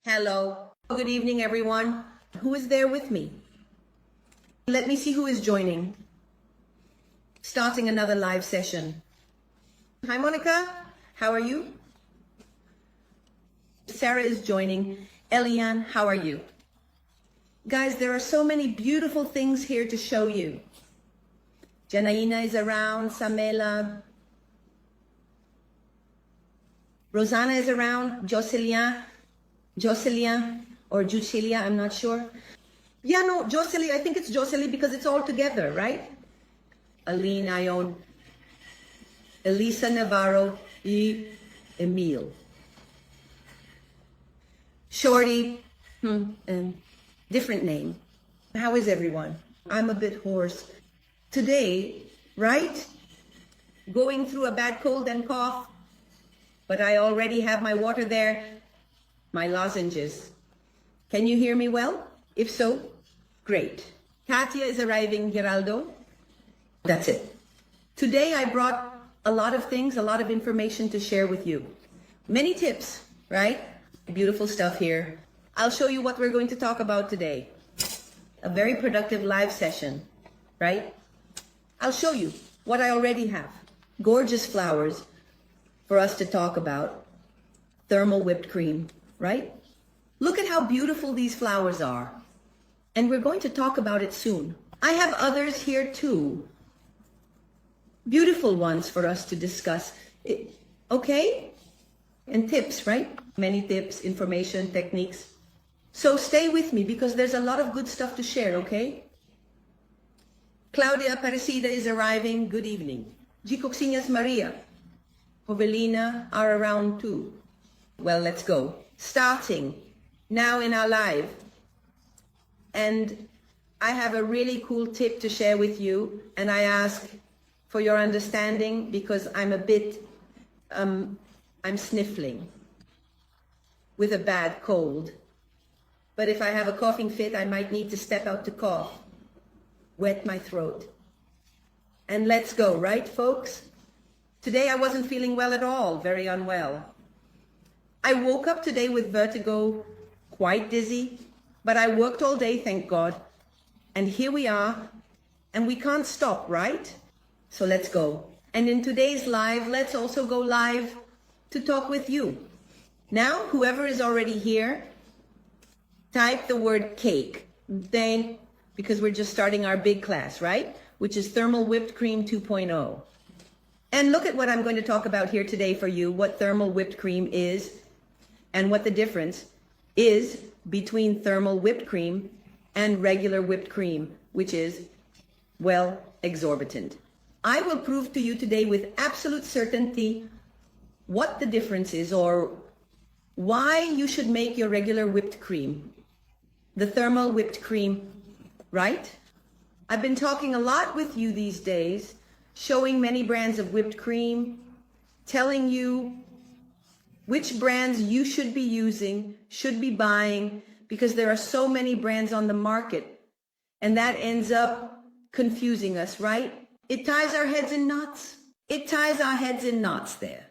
Hello. Good evening, everyone. Who is there with me? Let me see who is joining. Starting another live session. Hi, Monica. How are you? Sarah is joining. Eliane, how are you? Guys, there are so many beautiful things here to show you. Janaina is around. Samela. Rosanna is around. Jocelyn or Jucilia, I'm not sure. Yeah, no, Jocelyn, I think it's Jocelyn because it's all together, right? Aline, Ione, Elisa Navarro, Emile. Shorty, different name. How is everyone? I'm a bit hoarse. Today, right? Going through a bad cold and cough, but I already have my water there, my lozenges. Can you hear me well? If so, great. Katia is arriving, Geraldo. That's it. Today I brought a lot of things, a lot of information to share with you. Many tips, right? Beautiful stuff here. I'll show you what we're going to talk about today. A very productive live session, right? I'll show you what I already have. Gorgeous flowers for us to talk about. Thermal whipped cream, right? Look at how beautiful these flowers are. And we're going to talk about it soon. I have others here too. Beautiful ones for us to discuss. Okay? And tips, right? Many tips, information, techniques. So stay with me because there's a lot of good stuff to share, okay? Claudia Aparecida is arriving. Good evening. Gicoxinas Maria, Jovelina are around too. Well, let's go. Starting now in our live. And I have a really cool tip to share with you. And I ask for your understanding because I'm a bit, I'm sniffling with a bad cold. But if I have a coughing fit, I might need to step out to cough, wet my throat. And let's go, right, folks? Today I wasn't feeling well at all, very unwell. I woke up today with vertigo, quite dizzy, but I worked all day, thank God. And here we are, and we can't stop, right? So let's go. And in today's live, let's also go live to talk with you. Now, whoever is already here, type the word cake. Then, because we're just starting our big class, right? Which is Thermal Whipped Cream 2.0. And look at what I'm going to talk about here today for you, what thermal whipped cream is and what the difference is between thermal whipped cream and regular whipped cream, which is, well, exorbitant. I will prove to you today with absolute certainty what the difference is or why you should make your regular whipped cream, the thermal whipped cream, right? I've been talking a lot with you these days, showing many brands of whipped cream, telling you which brands you should be using, should be buying, because there are so many brands on the market. And that ends up confusing us, right? It ties our heads in knots. It ties our heads in knots there.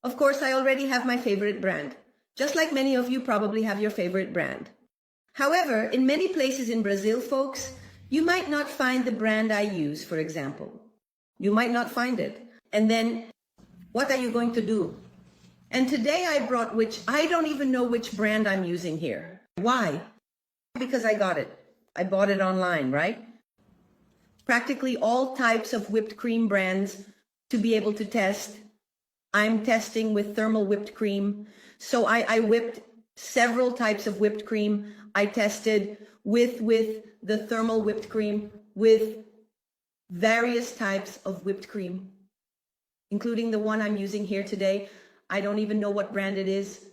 Of course, I already have my favorite brand, just like many of you probably have your favorite brand. However, in many places in Brazil, folks, you might not find the brand I use, for example. You might not find it. And then what are you going to do? And today I brought I don't even know which brand I'm using here. Why? Because I got it. I bought it online, right? Practically all types of whipped cream brands to be able to test. I'm testing with thermal whipped cream. So I whipped several types of whipped cream. I tested with the thermal whipped cream, with various types of whipped cream, including the one I'm using here today. I don't even know what brand it is.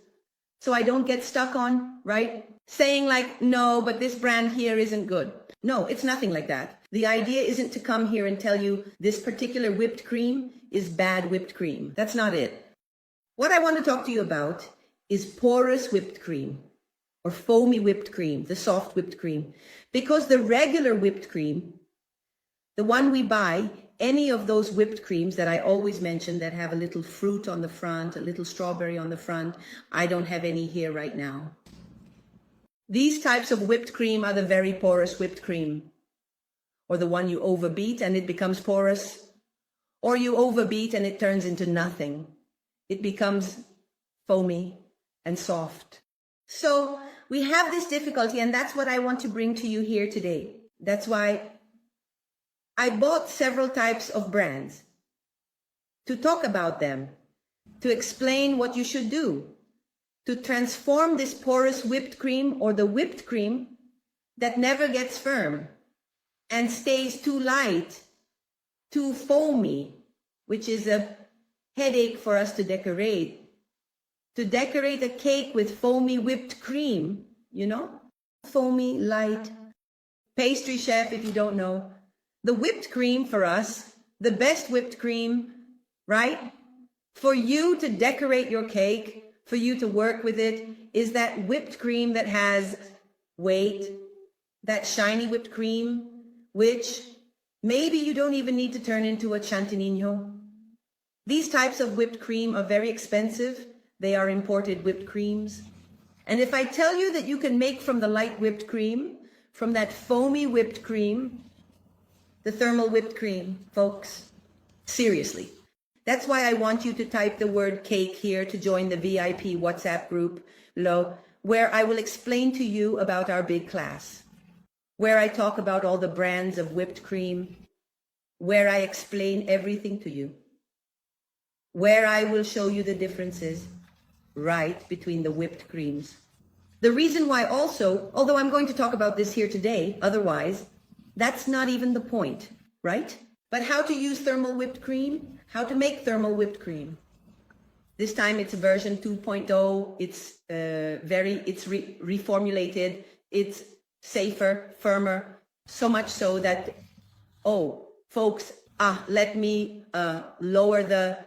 So I don't get stuck on, right? Saying like, no, but this brand here isn't good. No, it's nothing like that. The idea isn't to come here and tell you this particular whipped cream is bad whipped cream. That's not it. What I want to talk to you about is porous whipped cream or foamy whipped cream, the soft whipped cream. Because the regular whipped cream, the one we buy, any of those whipped creams that I always mention that have a little fruit on the front, a little strawberry on the front, I don't have any here right now. These types of whipped cream are the very porous whipped cream, or the one you overbeat and it becomes porous, or you overbeat and it turns into nothing. It becomes foamy and soft. So we have this difficulty, and that's what I want to bring to you here today. That's why I bought several types of brands to talk about them, to explain what you should do to transform this porous whipped cream, or the whipped cream that never gets firm and stays too light, too foamy, which is a headache for us to decorate. To decorate a cake with foamy whipped cream, you know? Foamy, light. Pastry chef, if you don't know. The whipped cream for us, the best whipped cream, right? For you to decorate your cake, for you to work with it, is that whipped cream that has weight, that shiny whipped cream, which maybe you don't even need to turn into a chantilly. These types of whipped cream are very expensive. They are imported whipped creams. And if I tell you that you can make from the light whipped cream, from that foamy whipped cream, the thermal whipped cream, folks, seriously. That's why I want you to type the word cake here to join the VIP WhatsApp group below, where I will explain to you about our big class, where I talk about all the brands of whipped cream, where I explain everything to you, where I will show you the differences, right, between the whipped creams. The reason why also, although I'm going to talk about this here today, otherwise, that's not even the point, right? But how to use thermal whipped cream, how to make thermal whipped cream. This time it's version 2.0, it's reformulated, it's safer, firmer, so much so that, oh, folks, let me lower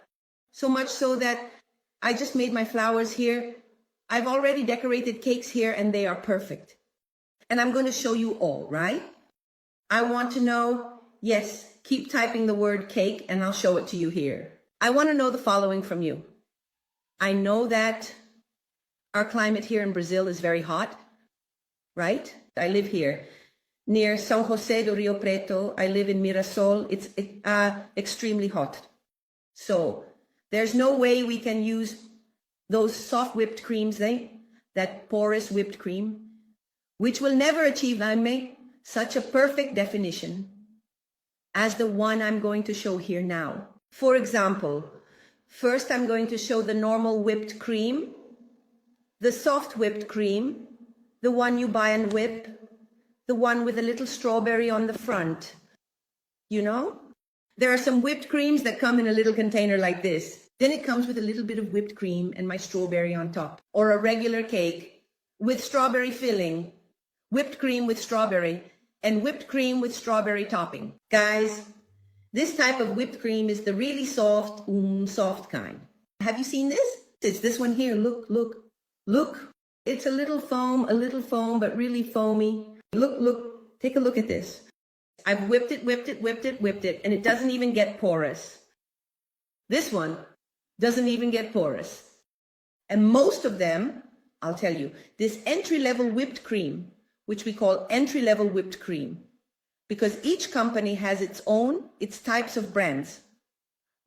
so much so that I just made my flowers here. I've already decorated cakes here and they are perfect. And I'm going to show you all, right? I want to know, yes, keep typing the word cake and I'll show it to you here. I want to know the following from you. I know that our climate here in Brazil is very hot, right? I live here near São José do Rio Preto. I live in Mirassol. It's extremely hot. So there's no way we can use those soft whipped creams, that porous whipped cream, which will never achieve, such a perfect definition as the one I'm going to show here now. For example, first I'm going to show the normal whipped cream, the soft whipped cream, the one you buy and whip, the one with a little strawberry on the front. You know? There are some whipped creams that come in a little container like this. Then it comes with a little bit of whipped cream and my strawberry on top. Or a regular cake with strawberry filling, whipped cream with strawberry, and whipped cream with strawberry topping. Guys, this type of whipped cream is the really soft, soft kind. Have you seen this? It's this one here. Look, look, look. It's a little foam, but really foamy. Look, look, take a look at this. I've whipped it, and it doesn't even get porous. This one doesn't even get porous. And most of them, I'll tell you, this entry-level whipped cream, which we call entry-level whipped cream, because each company has its types of brands,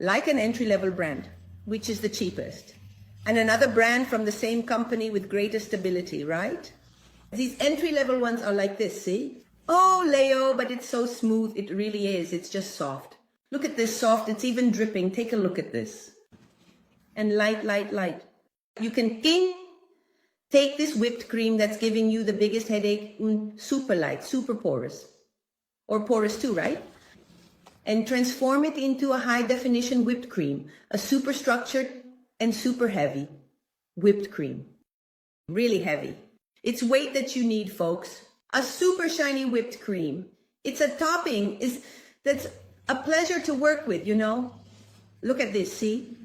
like an entry-level brand, which is the cheapest, and another brand from the same company with greater stability, right? These entry-level ones are like this, see? Oh, Leo, but it's so smooth. It really is. It's just soft. Look at this soft. It's even dripping. Take a look at this. And light, light, light. You can take this whipped cream that's giving you the biggest headache, super light, super porous, or porous too, right? And transform it into a high definition whipped cream, a super structured and super heavy whipped cream. Really heavy. It's weight that you need, folks. A super shiny whipped cream. It's a topping that's a pleasure to work with, you know? Look at this, see?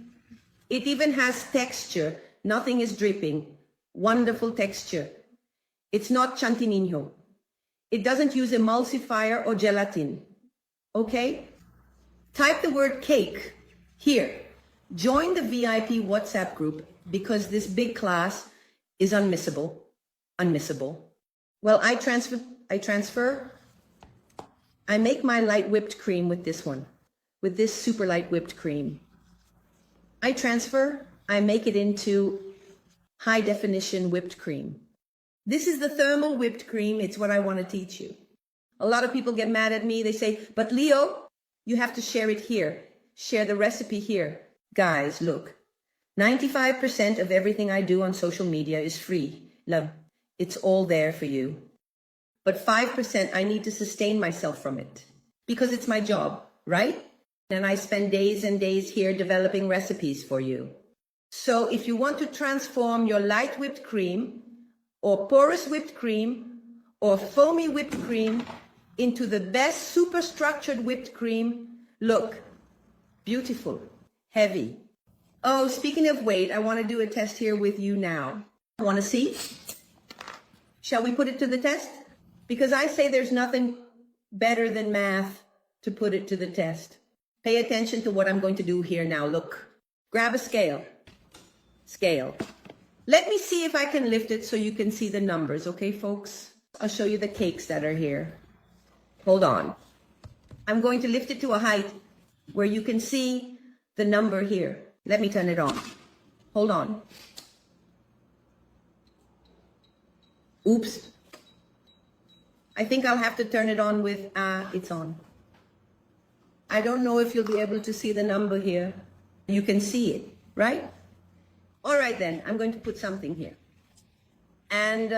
It even has texture. Nothing is dripping. Wonderful texture. It's not chantilly. It doesn't use emulsifier or gelatin. Okay? Type the word cake here. Join the VIP WhatsApp group because this big class is unmissable. Unmissable. Well, I make my light whipped cream with this one, with this super light whipped cream. I make it into high definition whipped cream. This is the thermal whipped cream. It's what I want to teach you. A lot of people get mad at me. They say, but Leo, you have to share it here. Share the recipe here. Guys, look, 95% of everything I do on social media is free. Love, it's all there for you. But 5% I need to sustain myself from it because it's my job, right? And I spend days and days here developing recipes for you. So if you want to transform your light whipped cream or porous whipped cream or foamy whipped cream into the best superstructured whipped cream, look, beautiful, heavy. Oh, speaking of weight, I want to do a test here with you now. Want to see? Shall we put it to the test? Because I say there's nothing better than math to put it to the test. Pay attention to what I'm going to do here now. Look, grab a scale. Scale. Let me see if I can lift it so you can see the numbers, okay, folks? I'll show you the cakes that are here. Hold on. I'm going to lift it to a height where you can see the number here. Let me turn it on. Hold on. Oops. I think I'll have to turn it on with, it's on. I don't know if you'll be able to see the number here. You can see it, right? All right then, I'm going to put something here. And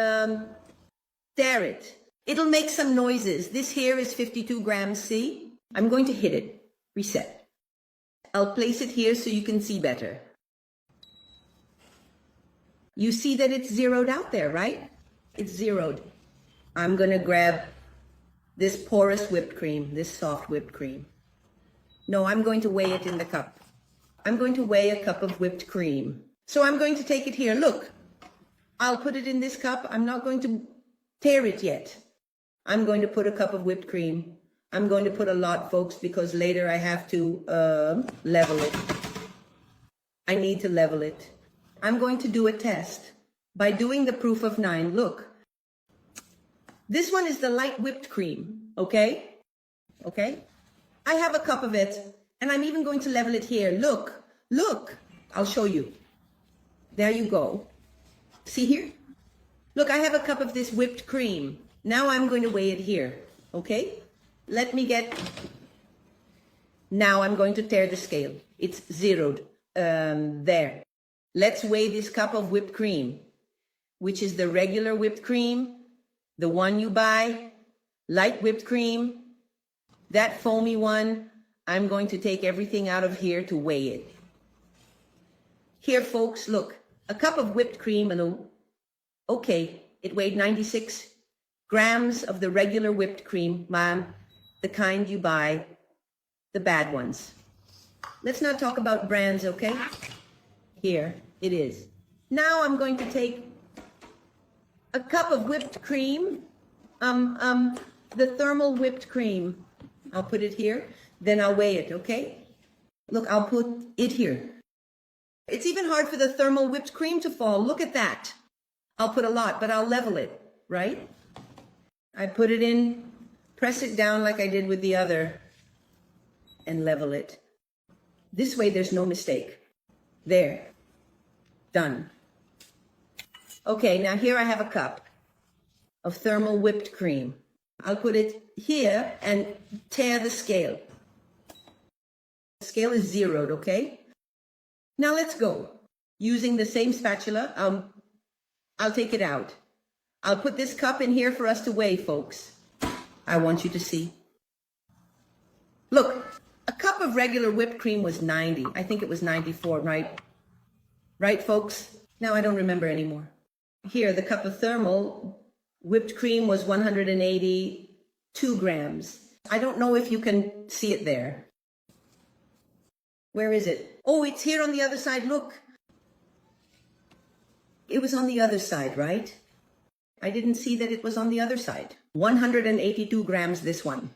stare it. It'll make some noises. This here is 52 grams, see? I'm going to hit it. Reset. I'll place it here so you can see better. You see that it's zeroed out there, right? It's zeroed. I'm going to grab this porous whipped cream, this soft whipped cream. No, I'm going to weigh it in the cup. I'm going to weigh a cup of whipped cream. So I'm going to take it here. Look, I'll put it in this cup. I'm not going to tear it yet. I'm going to put a cup of whipped cream. I'm going to put a lot, folks, because later I have to level it. I need to level it. I'm going to do a test by doing the proof of 9. Look, this one is the light whipped cream, okay? Okay? I have a cup of it, and I'm even going to level it here. Look, look, I'll show you. There you go. See here? Look, I have a cup of this whipped cream. Now I'm going to weigh it here, okay? Let me get... Now I'm going to tear the scale. It's zeroed. There. Let's weigh this cup of whipped cream, which is the regular whipped cream, the one you buy, light whipped cream, that foamy one. I'm going to take everything out of here to weigh it. Here, folks, look, a cup of whipped cream, and okay, it weighed 96 grams of the regular whipped cream, ma'am, the kind you buy, the bad ones. Let's not talk about brands, okay? Here it is. Now I'm going to take a cup of whipped cream, the thermal whipped cream. I'll put it here, then I'll weigh it, okay? Look, I'll put it here. It's even hard for the thermal whipped cream to fall. Look at that. I'll put a lot, but I'll level it, right? I put it in, press it down like I did with the other, and level it. This way there's no mistake. There. Done. Okay, now here I have a cup of thermal whipped cream. I'll put it here and tear the scale. The scale is zeroed, okay? Now let's go. Using the same spatula, I'll take it out. I'll put this cup in here for us to weigh, folks. I want you to see. Look, a cup of regular whipped cream was 90. I think it was 94, right? Right, folks? Now I don't remember anymore. Here, the cup of thermal whipped cream was 182 grams. I don't know if you can see it there. Where is it? Oh, it's here on the other side. Look. It was on the other side, right? I didn't see that it was on the other side. 182 grams, this one.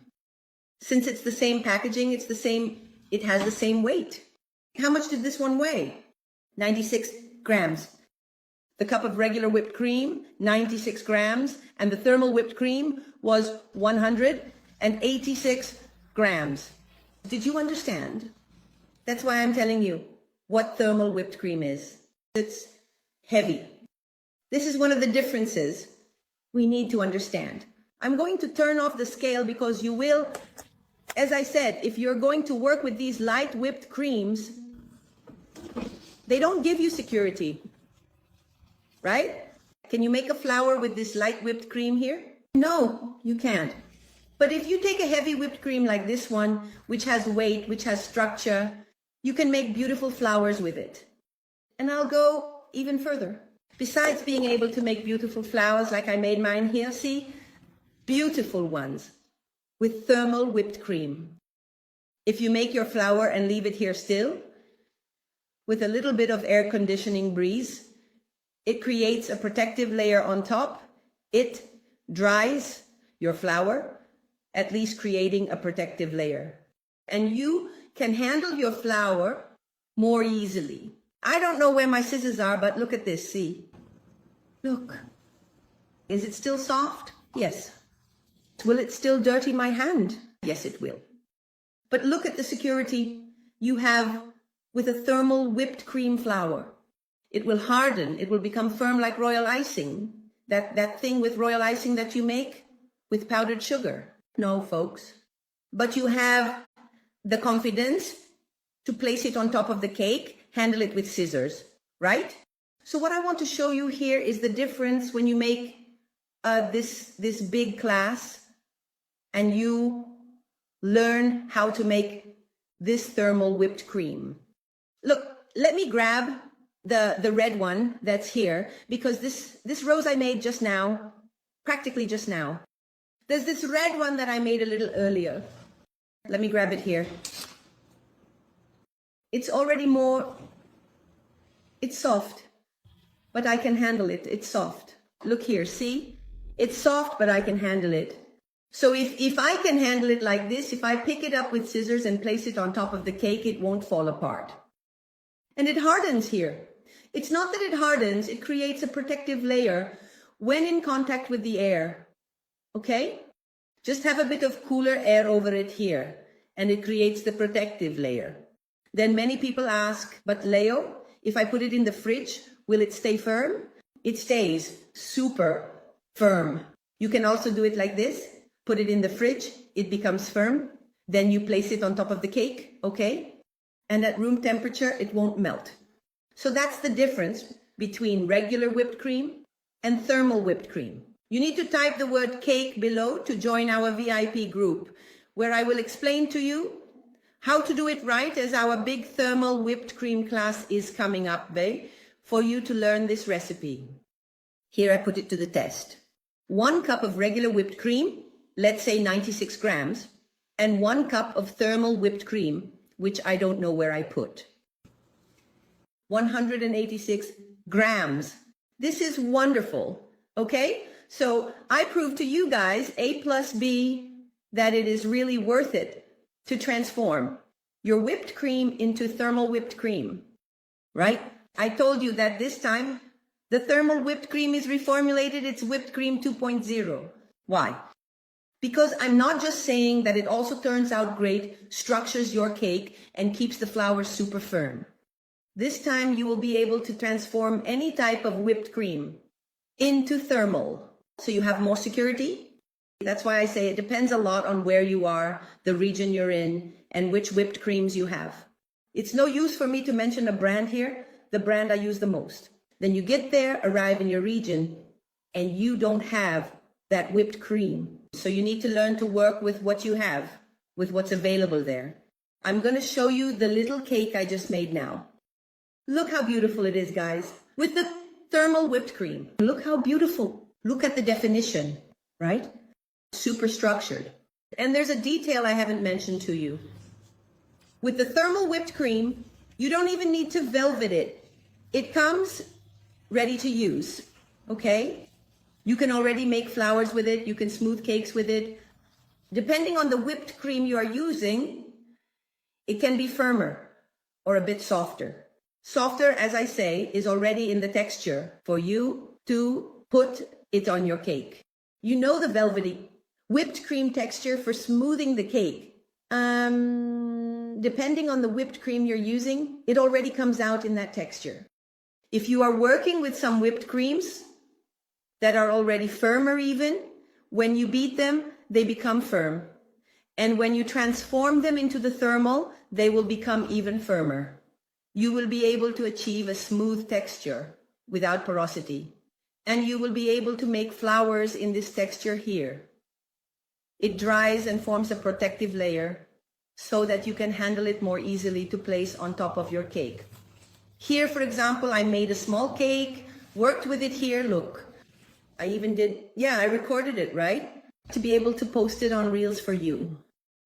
Since it's the same packaging, it has the same weight. How much did this one weigh? 96 grams. The cup of regular whipped cream, 96 grams, and the thermal whipped cream was 186 grams. Did you understand? That's why I'm telling you what thermal whipped cream is. It's heavy. This is one of the differences we need to understand. I'm going to turn off the scale because you will, as I said, if you're going to work with these light whipped creams, they don't give you security, right? Can you make a flower with this light whipped cream here? No, you can't. But if you take a heavy whipped cream like this one, which has weight, which has structure, you can make beautiful flowers with it. And I'll go even further. Besides being able to make beautiful flowers like I made mine here, see? Beautiful ones with thermal whipped cream. If you make your flower and leave it here still, with a little bit of air conditioning breeze, it creates a protective layer on top. It dries your flower, at least creating a protective layer. And you can handle your flower more easily. I don't know where my scissors are, but look at this, see? Look. Is it still soft? Yes. Will it still dirty my hand? Yes, it will. But look at the security you have with a thermal whipped cream flour. It will harden. It will become firm like royal icing. That thing with royal icing that you make with powdered sugar. No, folks. But you have the confidence to place it on top of the cake, handle it with scissors, right? So what I want to show you here is the difference when you make this big class and you learn how to make this thermal whipped cream. Look, let me grab the red one that's here, because this rose I made just now, practically just now. There's this red one that I made a little earlier. Let me grab it here. It's already it's soft, but I can handle it. It's soft. Look here, see? It's soft, but I can handle it. So if I can handle it like this, if I pick it up with scissors and place it on top of the cake, it won't fall apart. And it hardens here. It's not that it hardens, it creates a protective layer when in contact with the air. Okay? Just have a bit of cooler air over it here, and it creates the protective layer. Then many people ask, but Leo, if I put it in the fridge, will it stay firm? It stays super firm. You can also do it like this. Put it in the fridge, it becomes firm. Then you place it on top of the cake, okay? And at room temperature, it won't melt. So that's the difference between regular whipped cream and thermal whipped cream. You need to type the word cake below to join our VIP group, where I will explain to you how to do it right, as our big thermal whipped cream class is coming up, babe, for you to learn this recipe. Here I put it to the test. 1 cup of regular whipped cream, let's say 96 grams, and 1 cup of thermal whipped cream, which I don't know where I put. 186 grams. This is wonderful, okay? So I proved to you guys, A plus B, that it is really worth it to transform your whipped cream into thermal whipped cream, right? I told you that this time the thermal whipped cream is reformulated. It's whipped cream 2.0. Why? Because I'm not just saying that it also turns out great, structures your cake, and keeps the flour super firm. This time you will be able to transform any type of whipped cream into thermal. So you have more security. That's why I say it depends a lot on where you are, the region you're in, and which whipped creams you have. It's no use for me to mention a brand here, the brand I use the most. Then you get there, arrive in your region, and you don't have that whipped cream. So you need to learn to work with what you have, with what's available there. I'm going to show you the little cake I just made now. Look how beautiful it is, guys, with the thermal whipped cream. Look how beautiful. Look at the definition, right? Super structured. And there's a detail I haven't mentioned to you. With the thermal whipped cream, you don't even need to velvet it. It comes ready to use, okay? You can already make flowers with it. You can smooth cakes with it. Depending on the whipped cream you are using, it can be firmer or a bit softer. Softer, as I say, is already in the texture for you to put it on your cake. You know the velvety whipped cream texture for smoothing the cake. Depending on the whipped cream you're using, it already comes out in that texture. If you are working with some whipped creams that are already firmer even, when you beat them, they become firm. And when you transform them into the thermal, they will become even firmer. You will be able to achieve a smooth texture without porosity. And you will be able to make flowers in this texture here. It dries and forms a protective layer so that you can handle it more easily to place on top of your cake. Here, for example, I made a small cake, worked with it here, look. I even did, I recorded it, right? To be able to post it on Reels for you.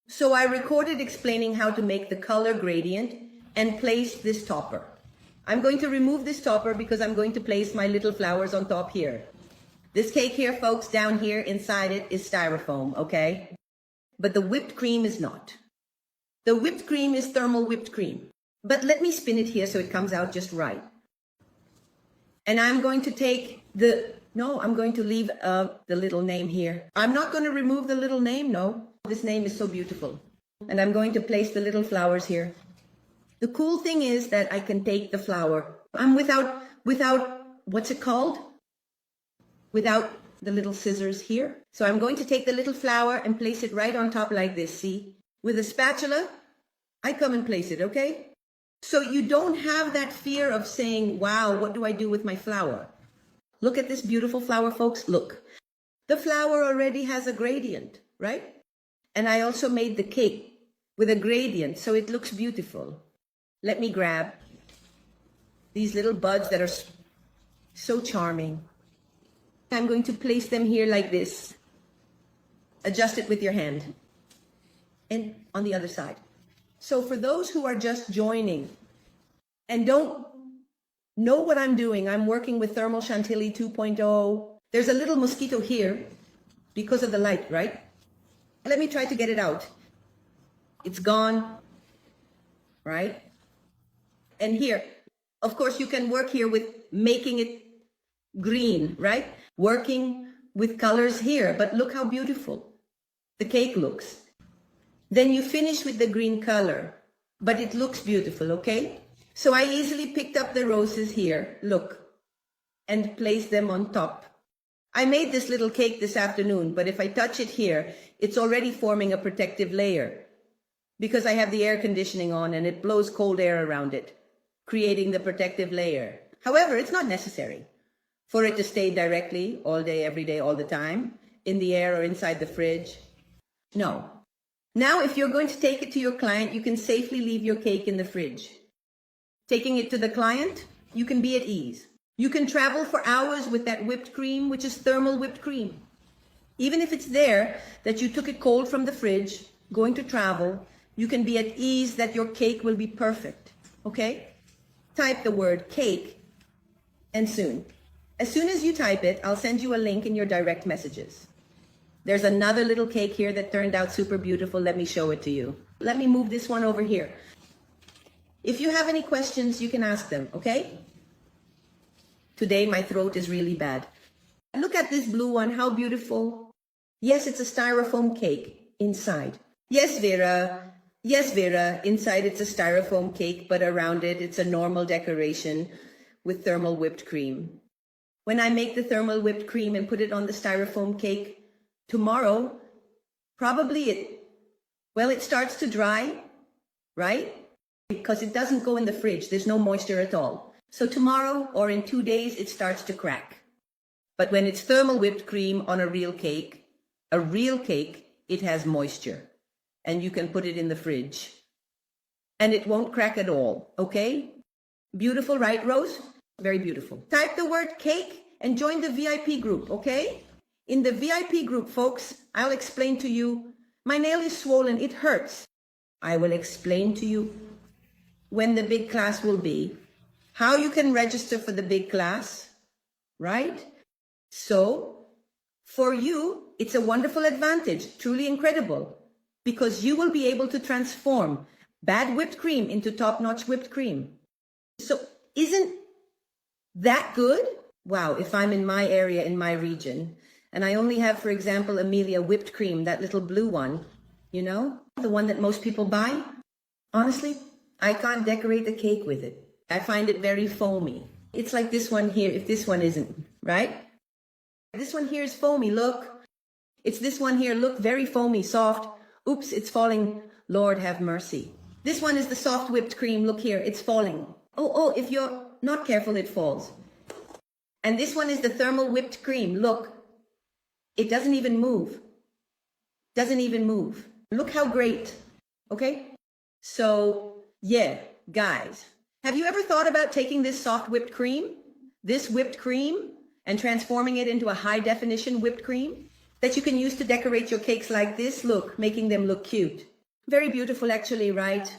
So I recorded explaining how to make the color gradient and place this topper. I'm going to remove this topper because I'm going to place my little flowers on top here. This cake here, folks, down here inside it is styrofoam, okay? But the whipped cream is not. The whipped cream is thermal whipped cream. But let me spin it here so it comes out just right. And I'm going to take I'm going to leave the little name here. I'm not going to remove the little name, no. This name is so beautiful. And I'm going to place the little flowers here. The cool thing is that I can take the flower. I'm without, what's it called? Without the little scissors here. So I'm going to take the little flower and place it right on top like this, see? With a spatula, I come and place it, okay? So you don't have that fear of saying, wow, what do I do with my flower? Look at this beautiful flower, folks. Look, the flower already has a gradient, right? And I also made the cake with a gradient, so it looks beautiful. Let me grab these little buds that are so charming. I'm going to place them here like this. Adjust it with your hand. And on the other side. So for those who are just joining and don't know what I'm doing, I'm working with Thermal Chantilly 2.0. There's a little mosquito here because of the light, right? Let me try to get it out. It's gone, right? And here, of course, you can work here with making it green, right? Working with colors here, but look how beautiful the cake looks. Then you finish with the green color, but it looks beautiful, okay? So I easily picked up the roses here, look, and placed them on top. I made this little cake this afternoon, but if I touch it here, it's already forming a protective layer because I have the air conditioning on and it blows cold air around it, creating the protective layer. However, it's not necessary for it to stay directly all day, every day, all the time, in the air or inside the fridge. No. Now, if you're going to take it to your client, you can safely leave your cake in the fridge. Taking it to the client, you can be at ease. You can travel for hours with that whipped cream, which is thermal whipped cream. Even if it's there, that you took it cold from the fridge, going to travel, you can be at ease that your cake will be perfect, okay? Type the word cake, and soon. As soon as you type it, I'll send you a link in your direct messages. There's another little cake here that turned out super beautiful. Let me show it to you. Let me move this one over here. If you have any questions, you can ask them, okay? Today, my throat is really bad. Look at this blue one, how beautiful. Yes, it's a styrofoam cake inside. Yes, Vera. Yes, Vera. Inside, it's a styrofoam cake, but around it, it's a normal decoration with thermal whipped cream. When I make the thermal whipped cream and put it on the styrofoam cake, tomorrow, probably it starts to dry, right? Because it doesn't go in the fridge. There's no moisture at all. So tomorrow or in 2 days, it starts to crack. But when it's thermal whipped cream on a real cake, it has moisture. And you can put it in the fridge. And it won't crack at all, okay? Beautiful, right, Rose? Very beautiful. Type the word cake and join the VIP group, okay? In the VIP group, folks, I'll explain to you. My nail is swollen, it hurts. I will explain to you when the big class will be, how you can register for the big class, right? So, for you, it's a wonderful advantage, truly incredible, because you will be able to transform bad whipped cream into top-notch whipped cream. So isn't that good? Wow, if I'm in my area, in my region, and I only have, for example, Amelia whipped cream, that little blue one, you know, the one that most people buy, honestly, I can't decorate the cake with it. I find it very foamy. It's like this one here, if this one isn't, right? This one here is foamy, look. It's this one here, look, very foamy, soft. Oops, it's falling. Lord have mercy. This one is the soft whipped cream, look here, it's falling. Oh, if you're not careful, it falls. And this one is the thermal whipped cream, look. It doesn't even move. Doesn't even move. Look how great, okay? So, yeah, guys, have you ever thought about taking this soft whipped cream, and transforming it into a high definition whipped cream that you can use to decorate your cakes like this? Look, making them look cute. Very beautiful actually, right?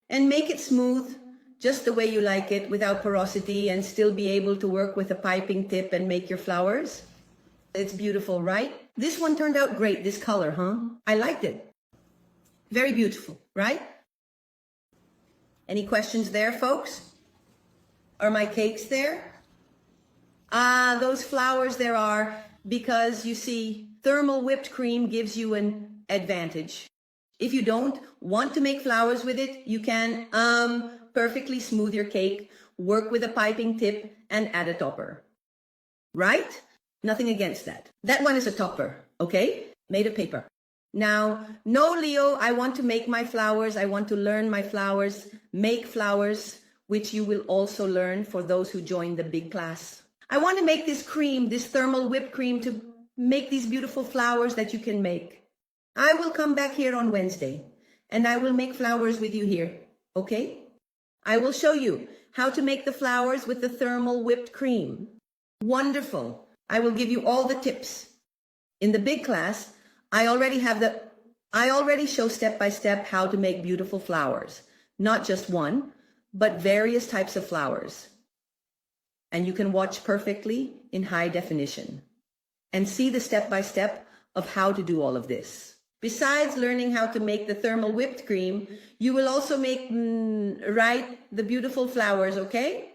And make it smooth, just the way you like it, without porosity, and still be able to work with a piping tip and make your flowers. It's beautiful, right? This one turned out great, this color, huh? I liked it. Very beautiful, right? Any questions there, folks? Are my cakes there? Those flowers there are, because you see, thermal whipped cream gives you an advantage. If you don't want to make flowers with it, you can perfectly smooth your cake, work with a piping tip, and add a topper. Right? Nothing against that. That one is a topper, okay? Made of paper. Now, no, Leo, I want to make my flowers. I want to learn my flowers, make flowers, which you will also learn for those who join the big class. I want to make this cream, this thermal whipped cream, to make these beautiful flowers that you can make. I will come back here on Wednesday and I will make flowers with you here, okay? I will show you how to make the flowers with the thermal whipped cream. Wonderful. I will give you all the tips. In the big class, I already show step by step how to make beautiful flowers. Not just one, but various types of flowers. And you can watch perfectly in high definition and see the step by step of how to do all of this. Besides learning how to make the thermal whipped cream, you will also make, the beautiful flowers, okay?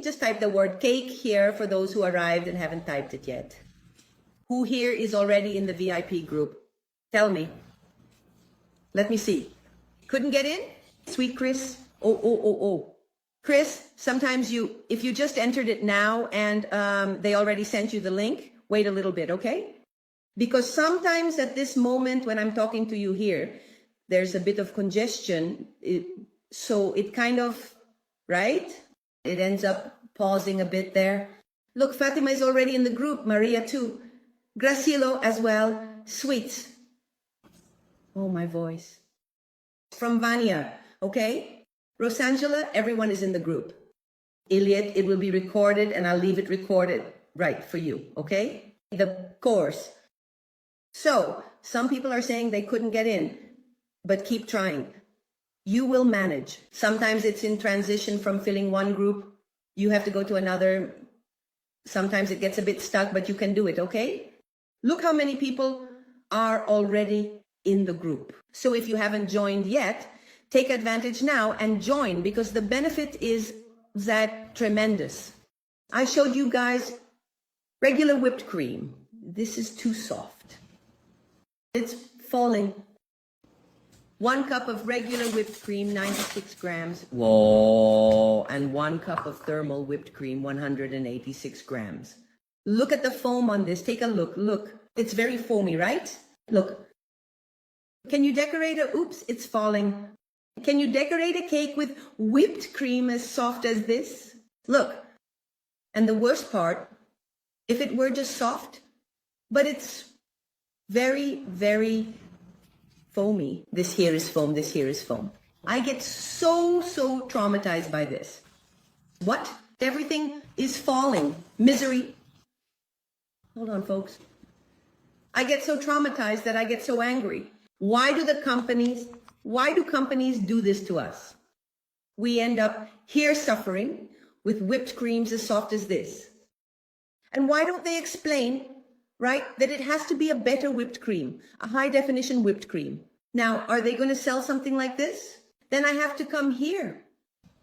Just type the word cake here for those who arrived and haven't typed it yet. Who here is already in the VIP group? Tell me. Let me see. Couldn't get in? Sweet Chris? Oh. Chris, sometimes if you just entered it now and they already sent you the link, wait a little bit, okay? Because sometimes at this moment when I'm talking to you here, there's a bit of congestion. So it kind of, right? It ends up pausing a bit there. Look, Fatima is already in the group. Maria too. Gracielo as well. Sweet. Oh, my voice. From Vania, okay? Rosangela, everyone is in the group. Iliad, it will be recorded and I'll leave it recorded right for you, okay? The course. So, some people are saying they couldn't get in, but keep trying. You will manage. Sometimes it's in transition from filling one group. You have to go to another. Sometimes it gets a bit stuck, but you can do it, okay? Look how many people are already in the group. So if you haven't joined yet, take advantage now and join, because the benefit is that tremendous. I showed you guys regular whipped cream. This is too soft. It's falling. 1 cup of regular whipped cream, 96 grams. Whoa. And 1 cup of thermal whipped cream, 186 grams. Look at the foam on this. Take a look. Look. It's very foamy, right? Look. Can you decorate oops, it's falling. Can you decorate a cake with whipped cream as soft as this? Look. And the worst part, if it were just soft, but it's very, very foamy. This here is foam, this here is foam. I get so traumatized by this. What? Everything is falling. Misery. Hold on, folks. I get so traumatized that I get so angry. Why do companies do this to us? We end up here suffering with whipped creams as soft as this. And why don't they explain, right, that it has to be a better whipped cream, a high definition whipped cream? Now, are they going to sell something like this? Then I have to come here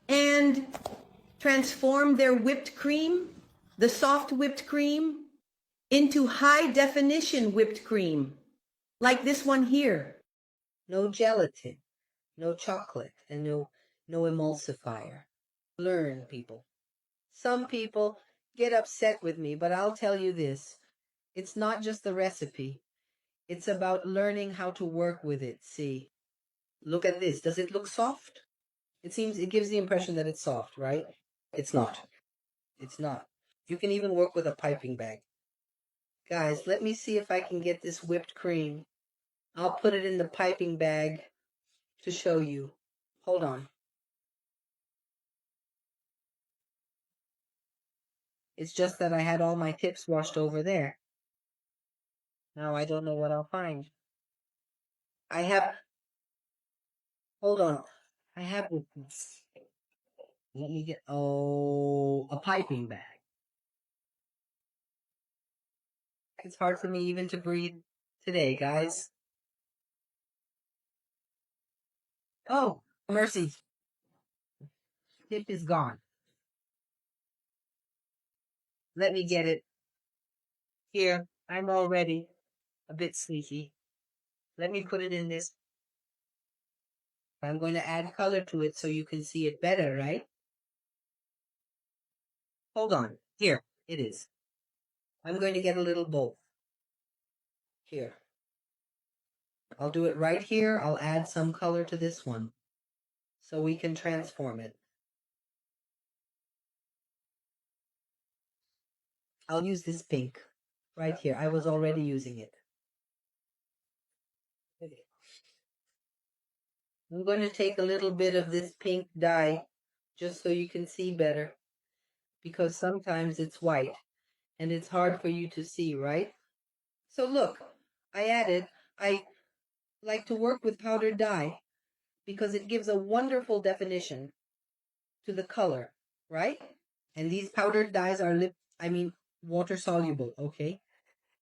and transform their whipped cream, the soft whipped cream, into high definition whipped cream, like this one here. No gelatin, no chocolate, and no emulsifier. Learn, people. Some people get upset with me, but I'll tell you this. It's not just the recipe. It's about learning how to work with it. See, look at this. Does it look soft? It gives the impression that it's soft, right? It's not. It's not. You can even work with a piping bag. Guys, let me see if I can get this whipped cream. I'll put it in the piping bag to show you. Hold on. It's just that I had all my tips washed over there. Now I don't know what I'll find. Hold on. I have this. Let me get, a piping bag. It's hard for me even to breathe today, guys. Oh, mercy. Tip is gone. Let me get it. Here, I'm already a bit sleepy. Let me put it in this. I'm going to add color to it so you can see it better, right? Hold on. Here, it is. I'm going to get a little bowl. Here. I'll do it right here. I'll add some color to this one so we can transform it. I'll use this pink right here. I was already using it. I'm going to take a little bit of this pink dye just so you can see better, because sometimes it's white and it's hard for you to see, right? So look, I like to work with powdered dye because it gives a wonderful definition to the color, right? And these powdered dyes are water soluble, okay?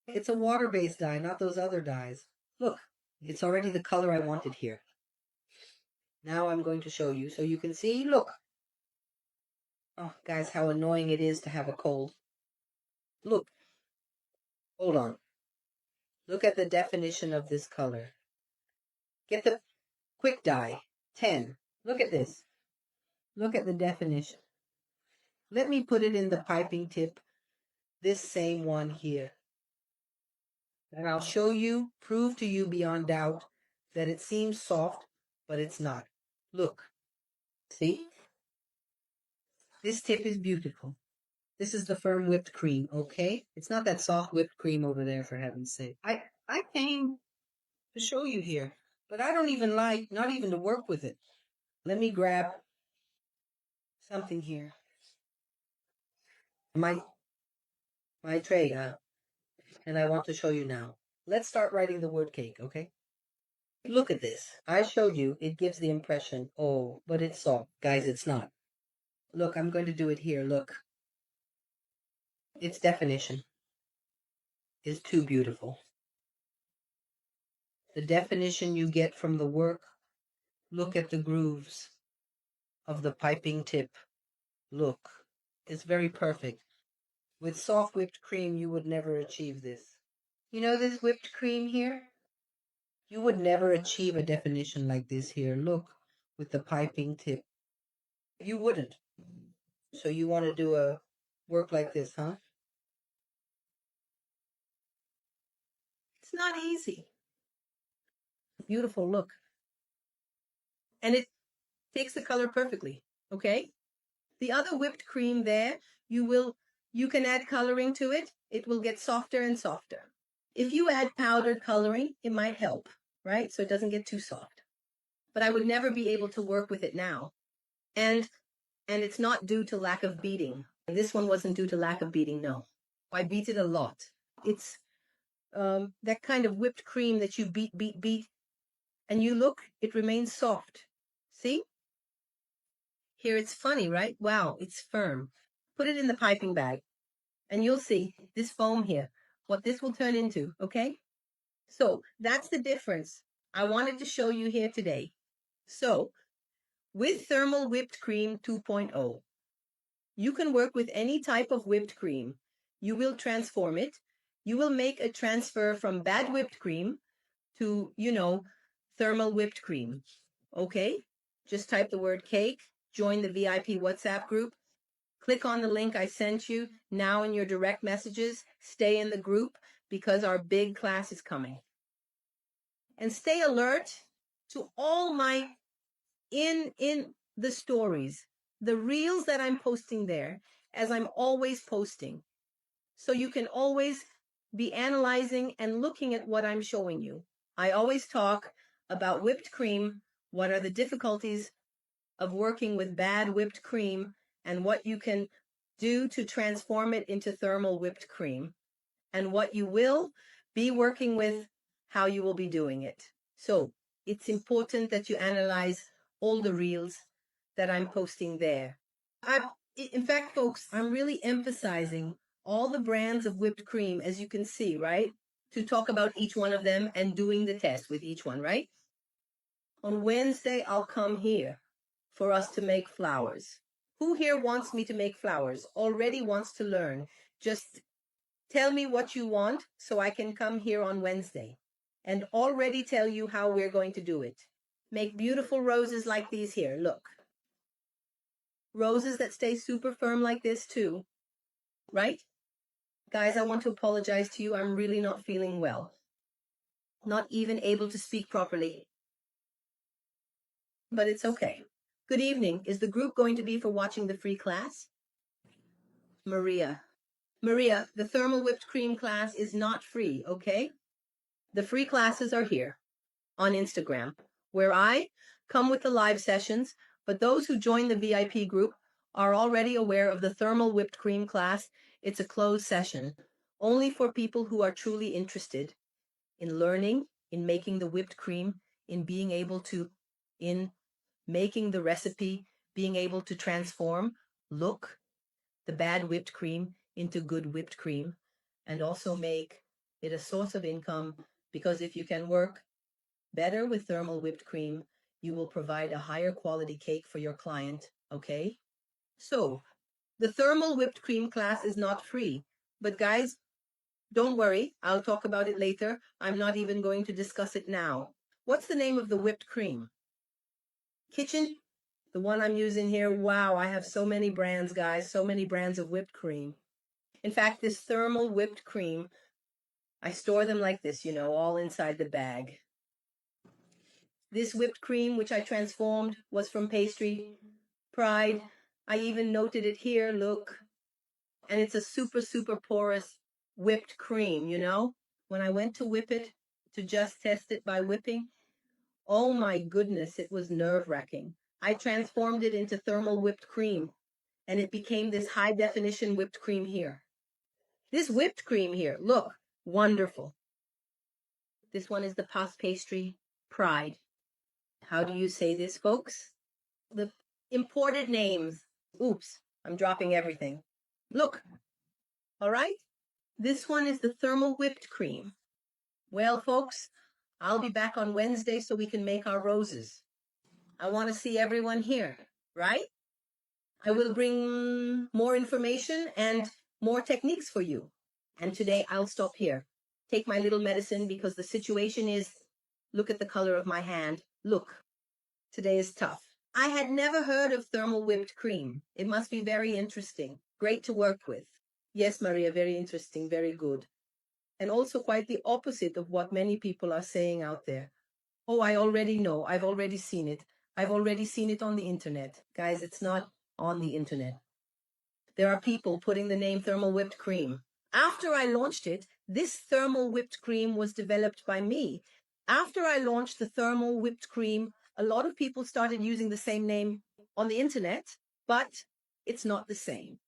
It's a water-based dye, not those other dyes. Look, it's already the color I wanted here. Now I'm going to show you so you can see. Look. Oh, guys, how annoying it is to have a cold. Look. Hold on. Look at the definition of this color. Get the quick dye. 10. Look at this. Look at the definition. Let me put it in the piping tip. This same one here. And I'll show you, prove to you beyond doubt that it seems soft, but it's not. Look. See? This tip is beautiful. This is the firm whipped cream, okay? It's not that soft whipped cream over there, for heaven's sake. I came to show you here, but I don't even like, not even to work with it. Let me grab something here. My tray, and I want to show you now. Let's start writing the word cake, okay? Look at this. I showed you, it gives the impression, oh, but it's soft. Guys, it's not. Look, I'm going to do it here, look. Its definition is too beautiful. The definition you get from the work, look at the grooves of the piping tip. Look, it's very perfect. With soft whipped cream, you would never achieve this. You know this whipped cream here? You would never achieve a definition like this here. Look, with the piping tip. You wouldn't. So you want to do a work like this, huh? It's not easy. Beautiful look. And it takes the color perfectly, okay? The other whipped cream there, you can add coloring to it. It will get softer and softer. If you add powdered coloring, it might help, right? So it doesn't get too soft. But I would never be able to work with it now. And it's not due to lack of beating. This one wasn't due to lack of beating, no. I beat it a lot. It's that kind of whipped cream that you beat, and you look, it remains soft. See? Here it's funny, right? Wow, it's firm. Put it in the piping bag, and you'll see this foam here, what this will turn into, okay? So that's the difference I wanted to show you here today. So with Thermal Whipped Cream 2.0, You can work with any type of whipped cream. You will transform it. You will make a transfer from bad whipped cream to, thermal whipped cream. Okay? Just type the word cake, join the VIP WhatsApp group, click on the link I sent you now in your direct messages, stay in the group because our big class is coming. And stay alert to all my in the stories, the reels that I'm posting there, as I'm always posting. So you can always be analyzing and looking at what I'm showing you. I always talk about whipped cream, what are the difficulties of working with bad whipped cream, and what you can do to transform it into thermal whipped cream, and what you will be working with, how you will be doing it. So it's important that you analyze all the reels that I'm posting there. In fact, folks, I'm really emphasizing all the brands of whipped cream, as you can see, right? To talk about each one of them and doing the test with each one, right? On Wednesday, I'll come here for us to make flowers. Who here wants me to make flowers? Already wants to learn? Just tell me what you want so I can come here on Wednesday and already tell you how we're going to do it. Make beautiful roses like these here. Look. Roses that stay super firm like this too. Right? Guys, I want to apologize to you. I'm really not feeling well. Not even able to speak properly. But it's okay. Good evening. Is the group going to be for watching the free class? Maria, the thermal whipped cream class is not free, okay? The free classes are here on Instagram, where I come with the live sessions, but those who join the VIP group are already aware of the thermal whipped cream class. It's a closed session, only for people who are truly interested in learning, in making the whipped cream, in being able to, in making the recipe, being able to transform, look, the bad whipped cream into good whipped cream, and also make it a source of income, because if you can work better with thermal whipped cream, you will provide a higher quality cake for your client, okay? So, the thermal whipped cream class is not free, but guys, don't worry, I'll talk about it later. I'm not even going to discuss it now. What's the name of the whipped cream? Kitchen? The one I'm using here, wow, I have so many brands, guys, so many brands of whipped cream. In fact, this thermal whipped cream, I store them like this, all inside the bag. This whipped cream, which I transformed, was from Pastry Pride. I even noted it here, look. And it's a super, super porous whipped cream, When I went to whip it, to just test it by whipping, oh my goodness, it was nerve-wracking. I transformed it into thermal whipped cream, and it became this high-definition whipped cream here. This whipped cream here, look, wonderful. This one is the Pas Pastry Pride. How do you say this, folks? The imported names. Oops, I'm dropping everything. Look, all right? This one is the thermal whipped cream. Well, folks, I'll be back on Wednesday so we can make our roses. I want to see everyone here, right? I will bring more information and more techniques for you. And today I'll stop here. Take my little medicine because the situation is, look at the color of my hand. Look, today is tough. I had never heard of thermal whipped cream. It must be very interesting. Great to work with. Yes, Maria, very interesting, very good. And also quite the opposite of what many people are saying out there. Oh, I already know. I've already seen it. I've already seen it on the internet. Guys, it's not on the internet. There are people putting the name thermal whipped cream. After I launched it, this thermal whipped cream was developed by me. After I launched the thermal whipped cream, a lot of people started using the same name on the internet, but it's not the same.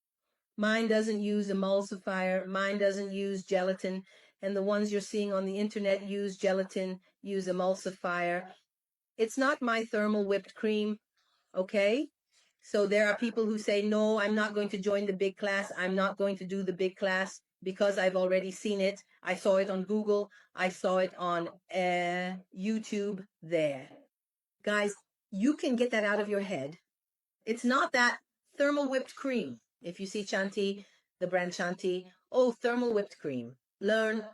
Mine doesn't use emulsifier. Mine doesn't use gelatin. And the ones you're seeing on the internet use gelatin, use emulsifier. It's not my thermal whipped cream, okay? So there are people who say, no, I'm not going to join the big class. I'm not going to do the big class because I've already seen it. I saw it on Google. I saw it on YouTube there. Guys, you can get that out of your head. It's not that thermal whipped cream. If you see Chanty, the brand Chanty, oh, thermal whipped cream. Learn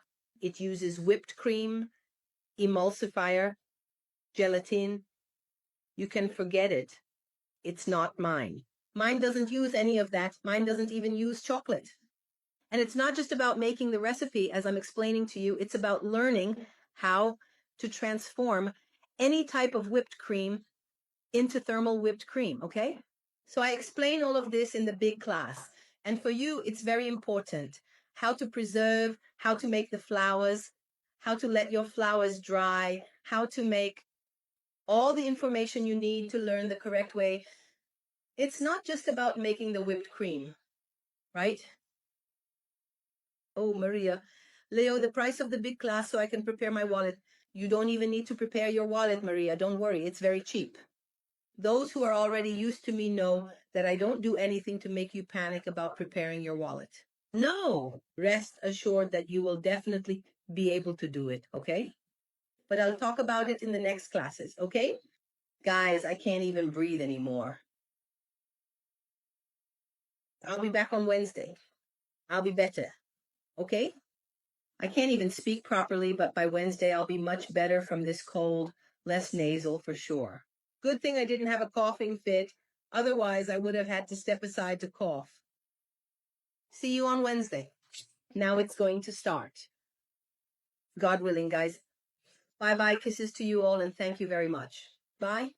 it uses whipped cream, emulsifier, gelatin. You can forget it. It's not mine. Mine doesn't use any of that. Mine doesn't even use chocolate. And it's not just about making the recipe, as I'm explaining to you, it's about learning how to transform any type of whipped cream into thermal whipped cream, okay? So I explain all of this in the big class. And for you, it's very important how to preserve, how to make the flours, how to let your flours dry, how to make all the information you need to learn the correct way. It's not just about making the whipped cream, right? Oh, Maria. Leo, the price of the big class so I can prepare my wallet. You don't even need to prepare your wallet, Maria. Don't worry, it's very cheap. Those who are already used to me know that I don't do anything to make you panic about preparing your wallet. No, rest assured that you will definitely be able to do it, okay? But I'll talk about it in the next classes, okay? Guys, I can't even breathe anymore. I'll be back on Wednesday. I'll be better, okay? I can't even speak properly, but by Wednesday I'll be much better from this cold, less nasal for sure. Good thing I didn't have a coughing fit. Otherwise, I would have had to step aside to cough. See you on Wednesday. Now it's going to start. God willing, guys. Bye-bye. Kisses to you all, and thank you very much. Bye.